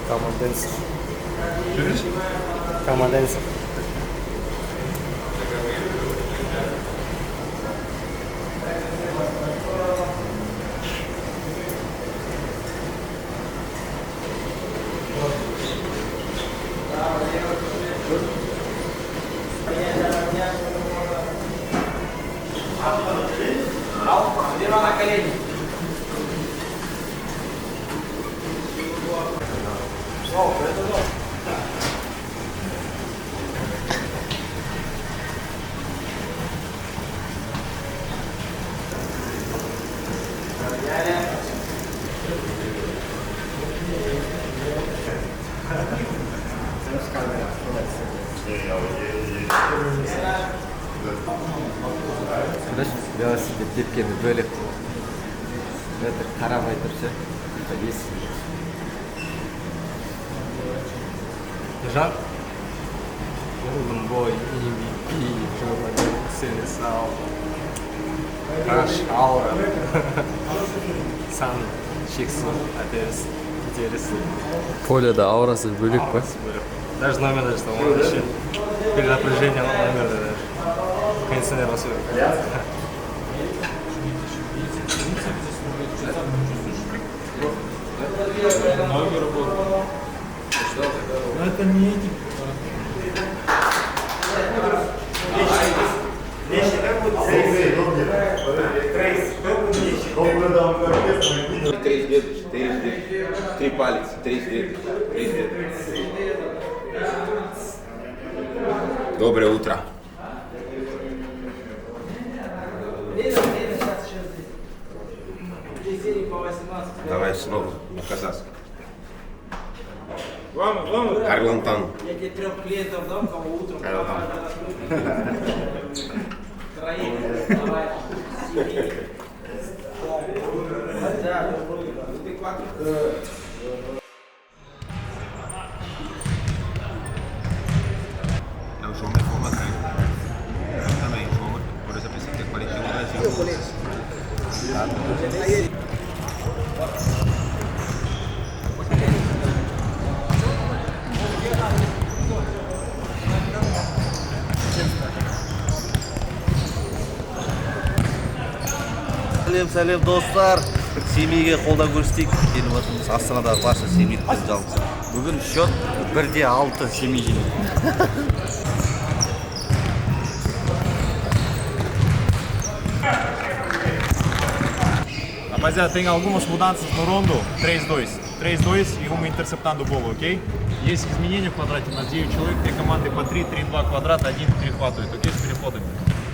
Камаденсер. Камаденсер. На колени. Велосипед тепкені бөлек. Это қарамай тұрса, ес. Жан? Golden Boy, MVP, jogador de seleção. Rush Aura. Сан шексіз әдеріс. Интересный. Поледа аурасы бөлек па? Даже номер даже там он вообще перенапряжение номера даже. Кондиционер особенно. Но это не эти. Три палец, три. Доброе утро. Давай снова на казахском. Арлантан. Я тебе 3 клиентов дам, кого утром. Троих, давай. É o João da informação. Eu também, João, por essa pessoa que é coletivo Brasil. Сәлем достар, семейге қолдау көрсетейік. Келіп отырмыз Астанадағы барша семейліктерді жалғыз. Бүгін счет 1-6 семей жеңді. Rapaziada, tem algumas mudanças no rondo. 3-2. 3-2 и uma interceptando bola, окей? Есть изменения в квадрате на 9 человек, 2 команды по 3, 3-2 квадрат, 1 перехватывает, окей, с переходами.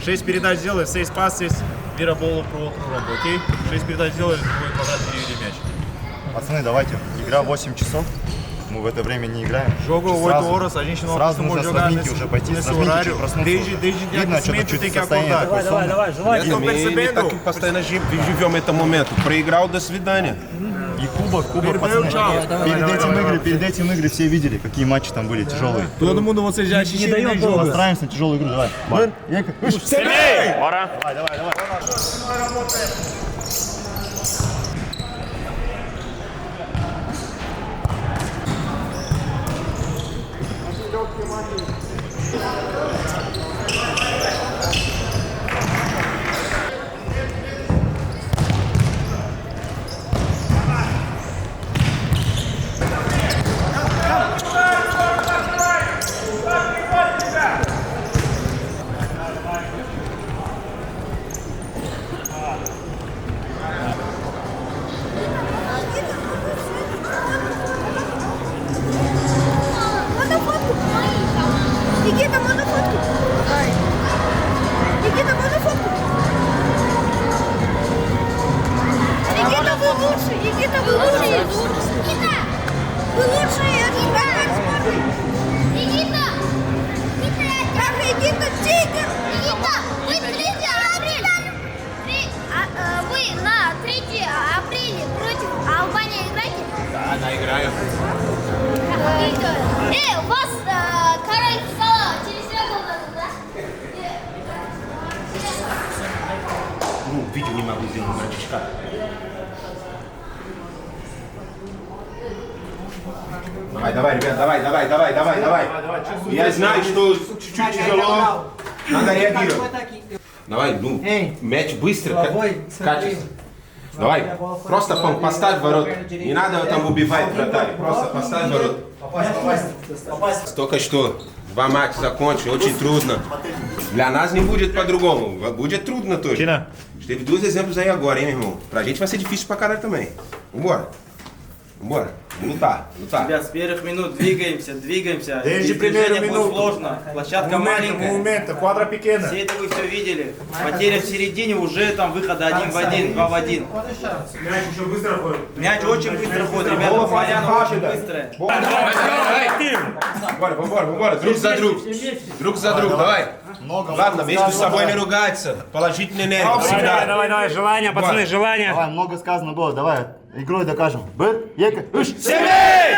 6 передач делает, 6 passes, вера болу про ронду, окей? 6 передач делает, другой квадрат, переведи мяч. Пацаны, давайте, игра 8 часов, мы в это время не играем. Jogo 8 horas, a gente não Сразу costuma нужно с jogar разминки уже пойти, с разминки проснуться. Desde dia Видно, что-то que чуть tem que состояние acordar. такое сонное. Желай. Я мы так и постоянно живем этот момент. Проиграл, до свидания. И кубок, Передаю пацаны. чао. Перед этим игры все видели, какие матчи там были тяжелые. Todo mundo você já assistiu, né, jogo? Настраиваемся на тяжелую игру, давай. Bora! Давай. Никита, можно фотку? Никита, можно фотку? Никита, вы лучший! Никита, вы лучший! Никита! Вы лучшие! Никита! Никита, тигр! Никита, вы 3 апреля! Вы на 3 апреля Давай, ребят, давай. Я знаю, что чуть-чуть тяжело. Надо реагировать. Давай, ну, мяч быстро, качественно. Давай, просто поставь ворот. Не надо там убивать вратаря, просто поставь ворот. Только что 2 матча закончили, очень трудно. Для нас не будет по-другому, будет трудно тоже. Tina. Teve 2 exemplos aí agora, hein, meu irmão? Pra gente vai ser difícil pra caralho também. Vambora. Vamos lutar. Ребят, с первых минут двигаемся. Desde Без primeiro движения будет minuto. сложно. Площадка маленькая. Momento, quadra pequena. Все это вы все видели. Потеря в середине, уже там выхода 1 в 1, 2 в 1. Мяч очень быстро ходит, ребята. Поляна очень быстрая. Vambora. Друг за друг, давай. Ладно, между собой не ругаться. Положительная энергия всегда. Давай, желание, пацаны, желание. Давай, много сказано было, давай, игрой докажем. Бір, екі, үш. Семей!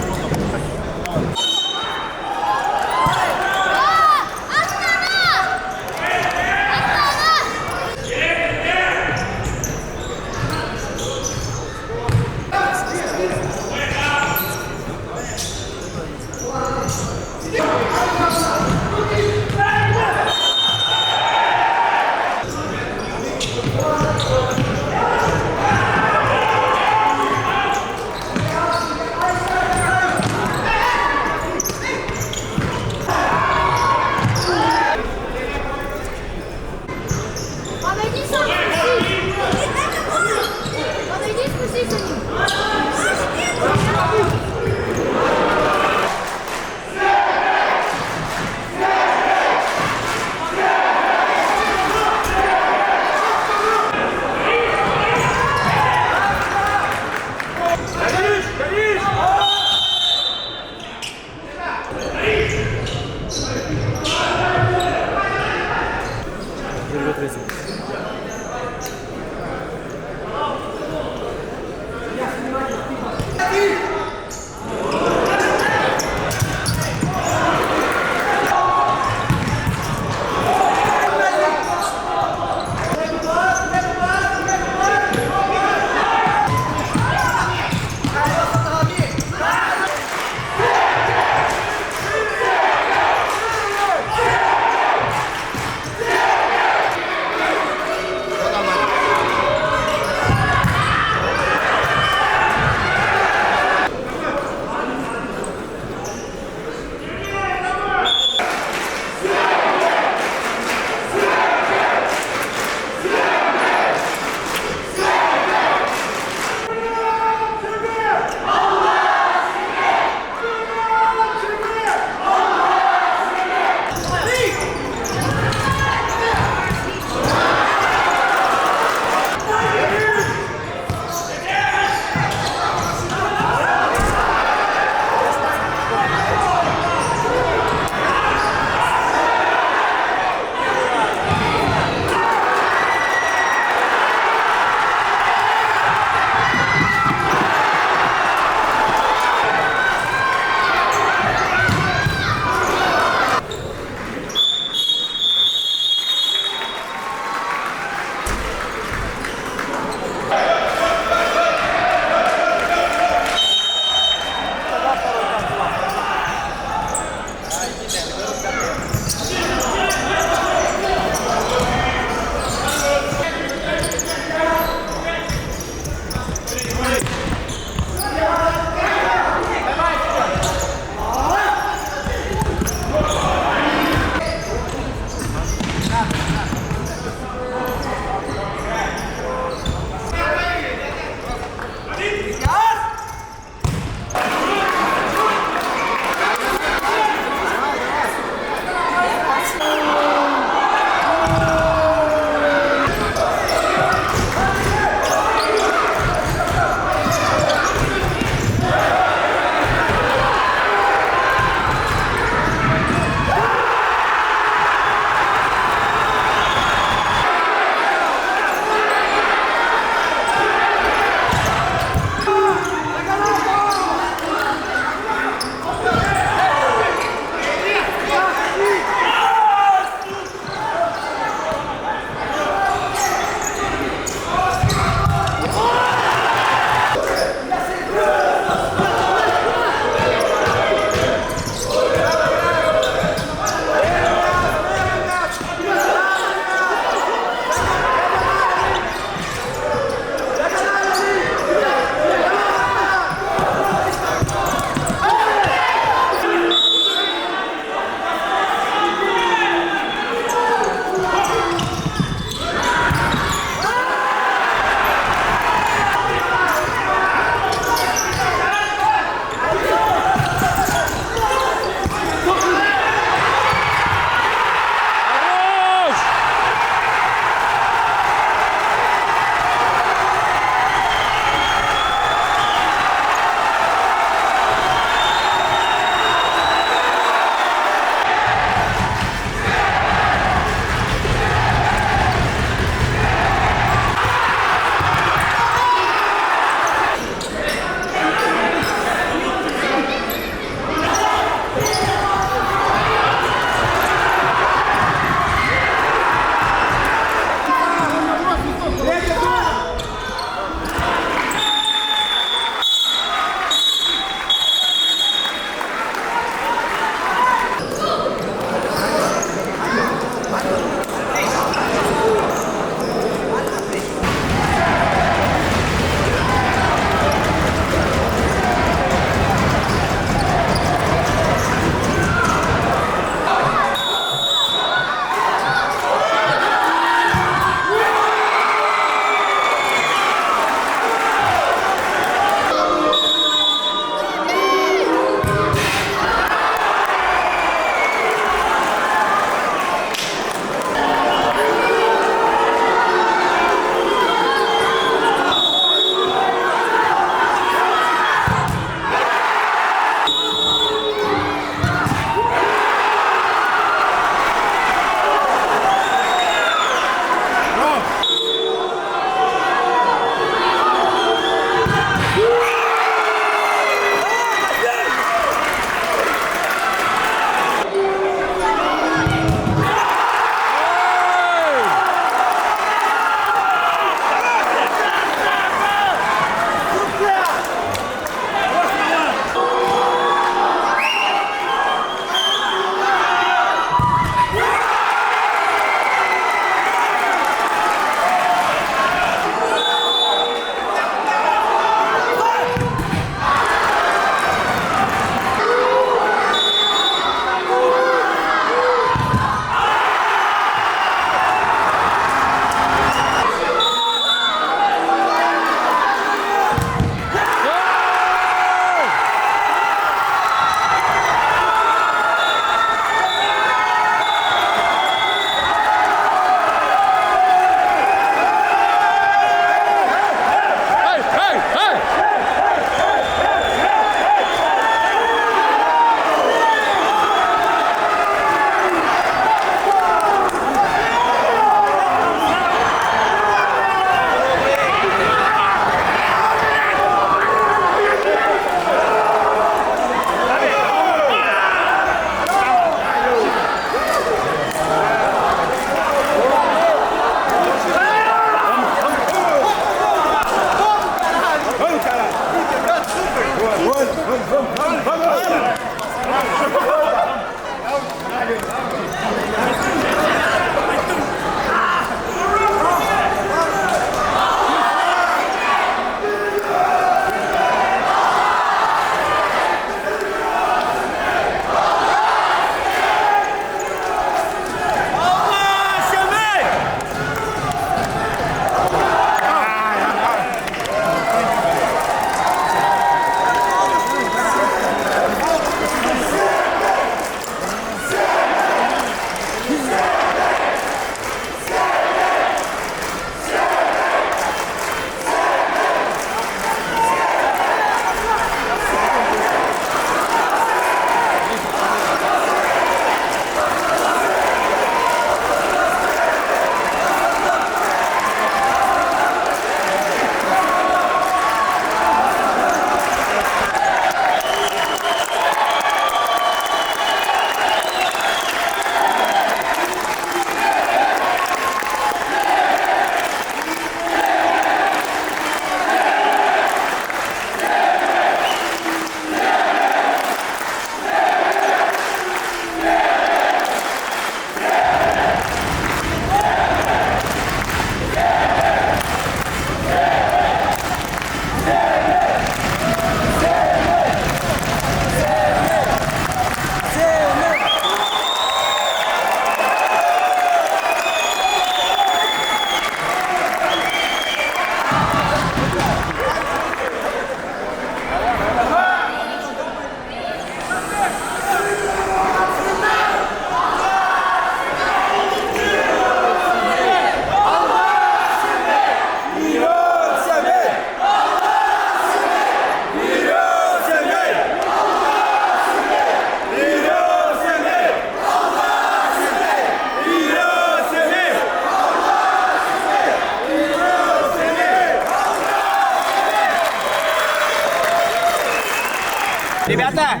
Rебята,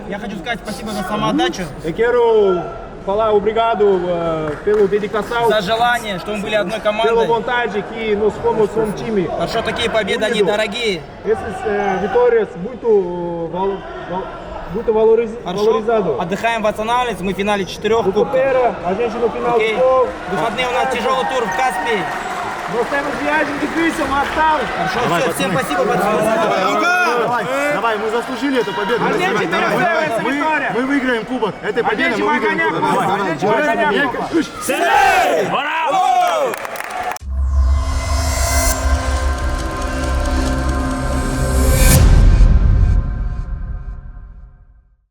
я хочу сказать спасибо за самоотдачу, Eu quero falar obrigado pela dedicação, за желание, что мы были одной pela командой. vontade que nós fomos um time. А что такие победы, они дорогие. Essas vitórias muito valorizado. Отдыхаем, восстанавливаемся, мы в финале 4 кубков. Recupera, a gente no final Окей. do jogo. Выходные у нас тяжелый тур в Каспии. Nós temos viagem difícil, mas tal. Хорошо, всем спасибо, пацаны. Давай, мы заслужили эту победу. A gente mereceu essa vitória. Мы выиграем кубок. Этой A победой gente мы vai выиграем ganhar кубок. a gente vai ganhar. Давай. Браво!